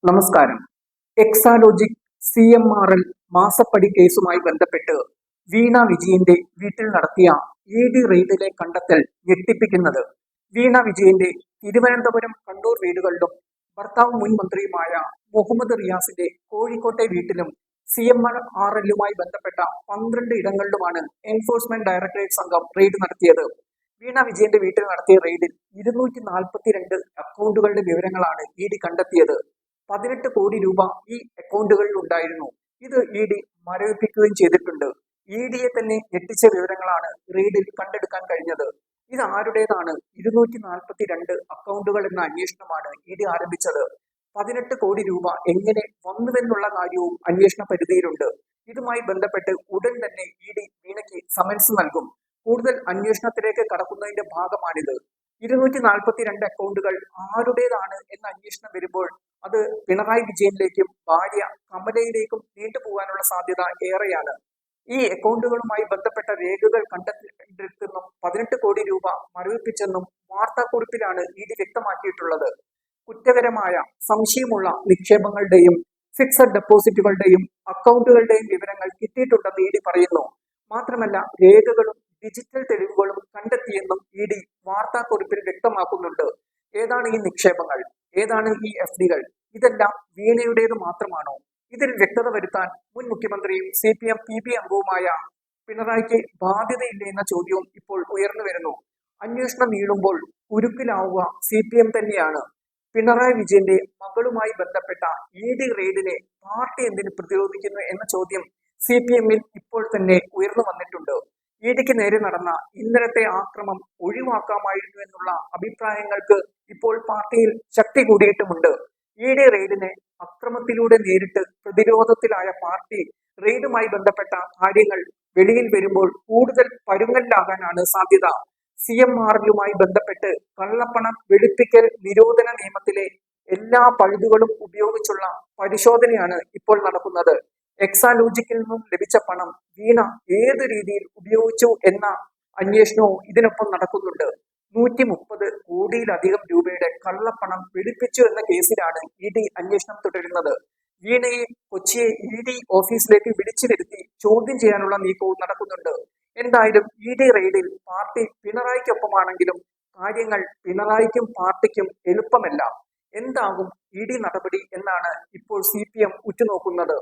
നമസ്കാരം. എക്സാലോജിക് CMRL മാസപ്പടി കേസുമായി ബന്ധപ്പെട്ട് വീണ വിജയന്റെ വീട്ടിൽ നടത്തിയ ED റെയ്ഡിലെ കണ്ടെത്തൽ ഞെട്ടിപ്പിക്കുന്നത്. വീണ വിജയന്റെ തിരുവനന്തപുരം, കണ്ണൂർ വീടുകളിലും ഭർത്താവ് മുൻ മന്ത്രിയുമായ മുഹമ്മദ് റിയാസിന്റെ കോഴിക്കോട്ടെ വീട്ടിലും CMRLുമായി ബന്ധപ്പെട്ട 12 ഇടങ്ങളിലുമാണ് എൻഫോഴ്സ്മെന്റ് ഡയറക്ടറേറ്റ് സംഘം റെയ്ഡ് നടത്തിയത്. വീണ വിജയന്റെ വീട്ടിൽ നടത്തിയ റെയ്ഡിൽ 242 അക്കൗണ്ടുകളുടെ വിവരങ്ങളാണ് ED കണ്ടെത്തിയത്. 18 കോടി രൂപ ഈ അക്കൗണ്ടുകളിൽ ഉണ്ടായിരുന്നു. ഇത് ED മരവിപ്പിക്കുകയും ചെയ്തിട്ടുണ്ട്. EDയെ തന്നെ ഞെട്ടിച്ച വിവരങ്ങളാണ് റെയ്ഡിൽ കണ്ടെടുക്കാൻ കഴിഞ്ഞത്. ഇത് ആരുടേതാണ് 242 അക്കൗണ്ടുകൾ എന്ന അന്വേഷണമാണ് ED ആരംഭിച്ചത്. 18 കോടി രൂപ എങ്ങനെ വന്നുവെന്നുള്ള കാര്യവും അന്വേഷണ പരിധിയിലുണ്ട്. ഇതുമായി ബന്ധപ്പെട്ട് ഉടൻ തന്നെ ED വീണയ്ക്ക് സമൻസ് നൽകും. കൂടുതൽ അന്വേഷണത്തിലേക്ക് കടക്കുന്നതിന്റെ ഭാഗമാണിത്. 242 അക്കൗണ്ടുകൾ ആരുടേതാണ് എന്ന അന്വേഷണം വരുമ്പോൾ അത് പിണറായി വിജയനിലേക്കും ഭാര്യ കമലയിലേക്കും നീണ്ടുപോകാനുള്ള സാധ്യത ഏറെയാണ്. ഈ അക്കൗണ്ടുകളുമായി ബന്ധപ്പെട്ട രേഖകൾ കണ്ടെത്തിയെന്നും 18 കോടി രൂപ മരവിപ്പിച്ചെന്നും വാർത്താക്കുറിപ്പിലാണ് ED വ്യക്തമാക്കിയിട്ടുള്ളത്. കുറ്റകരമായ സംശയമുള്ള നിക്ഷേപങ്ങളുടെയും ഫിക്സഡ് ഡെപ്പോസിറ്റുകളുടെയും അക്കൗണ്ടുകളുടെയും വിവരങ്ങൾ കിട്ടിയിട്ടുണ്ടെന്ന് ED പറയുന്നു. മാത്രമല്ല, രേഖകളും ഡിജിറ്റൽ തെളിവുകളും കണ്ടെത്തിയെന്നും ED വാർത്താക്കുറിപ്പിൽ വ്യക്തമാക്കുന്നുണ്ട്. ഏതാണ് ഈ നിക്ഷേപങ്ങൾ? ഏതാണ് ഈ FDകൾ? ഇതെല്ലാം വീണയുടേത് മാത്രമാണോ? ഇതിൽ വ്യക്തത വരുത്താൻ മുൻ മുഖ്യമന്ത്രിയും CPM PB അംഗവുമായ പിണറായിക്ക് ബാധ്യതയില്ലേ എന്ന ചോദ്യവും ഇപ്പോൾ ഉയർന്നു വരുന്നു. അന്വേഷണം നീളുമ്പോൾ കുരുക്കിലാവുക CPM തന്നെയാണ്. പിണറായി വിജയന്റെ മകളുമായി ബന്ധപ്പെട്ട ED റെയ്ഡിനെ പാർട്ടി എന്തിന് പ്രതിരോധിക്കുന്നു എന്ന ചോദ്യം CPMൽ ഇപ്പോൾ തന്നെ ഉയർന്നു വന്നിട്ടുണ്ട്. EDക്ക് നേരെ നടന്ന ഇന്നലത്തെ ആക്രമം ഒഴിവാക്കാമായിരുന്നു എന്നുള്ള അഭിപ്രായങ്ങൾക്ക് ഇപ്പോൾ പാർട്ടിയിൽ ശക്തി കൂടിയിട്ടുമുണ്ട്. ED റെയ്ഡിനെ അക്രമത്തിലൂടെ നേരിട്ട് പ്രതിരോധത്തിലായ പാർട്ടി റെയ്ഡുമായി ബന്ധപ്പെട്ട കാര്യങ്ങൾ വെളിയിൽ വരുമ്പോൾ കൂടുതൽ പരുങ്ങലിലാകാനാണ് സാധ്യത. CMRLുമായി ബന്ധപ്പെട്ട് കള്ളപ്പണം വെളുപ്പിക്കൽ നിരോധന നിയമത്തിലെ എല്ലാ പഴുതുകളും ഉപയോഗിച്ചുള്ള പരിശോധനയാണ് ഇപ്പോൾ നടക്കുന്നത്. എക്സാലോജിക്കിൽ നിന്നും ലഭിച്ച പണം വീണ ഏത് രീതിയിൽ ഉപയോഗിച്ചു എന്ന അന്വേഷണവും ഇതിനൊപ്പം നടക്കുന്നുണ്ട്. 130 കോടിയിലധികം രൂപയുടെ കള്ളപ്പണം വെളുപ്പിച്ചു എന്ന കേസിലാണ് ED അന്വേഷണം തുടരുന്നത്. വീണയെ കൊച്ചിയെ ED ഓഫീസിലേക്ക് വിളിച്ചു വരുത്തി ചോദ്യം ചെയ്യാനുള്ള നീക്കവും നടക്കുന്നുണ്ട്. എന്തായാലും ED റെയ്ഡിൽ പാർട്ടി പിണറായിക്കൊപ്പമാണെങ്കിലും കാര്യങ്ങൾ പിണറായിക്കും പാർട്ടിക്കും എളുപ്പമല്ല. എന്താകും ED നടപടി എന്നാണ് ഇപ്പോൾ CPM ഉറ്റുനോക്കുന്നത്.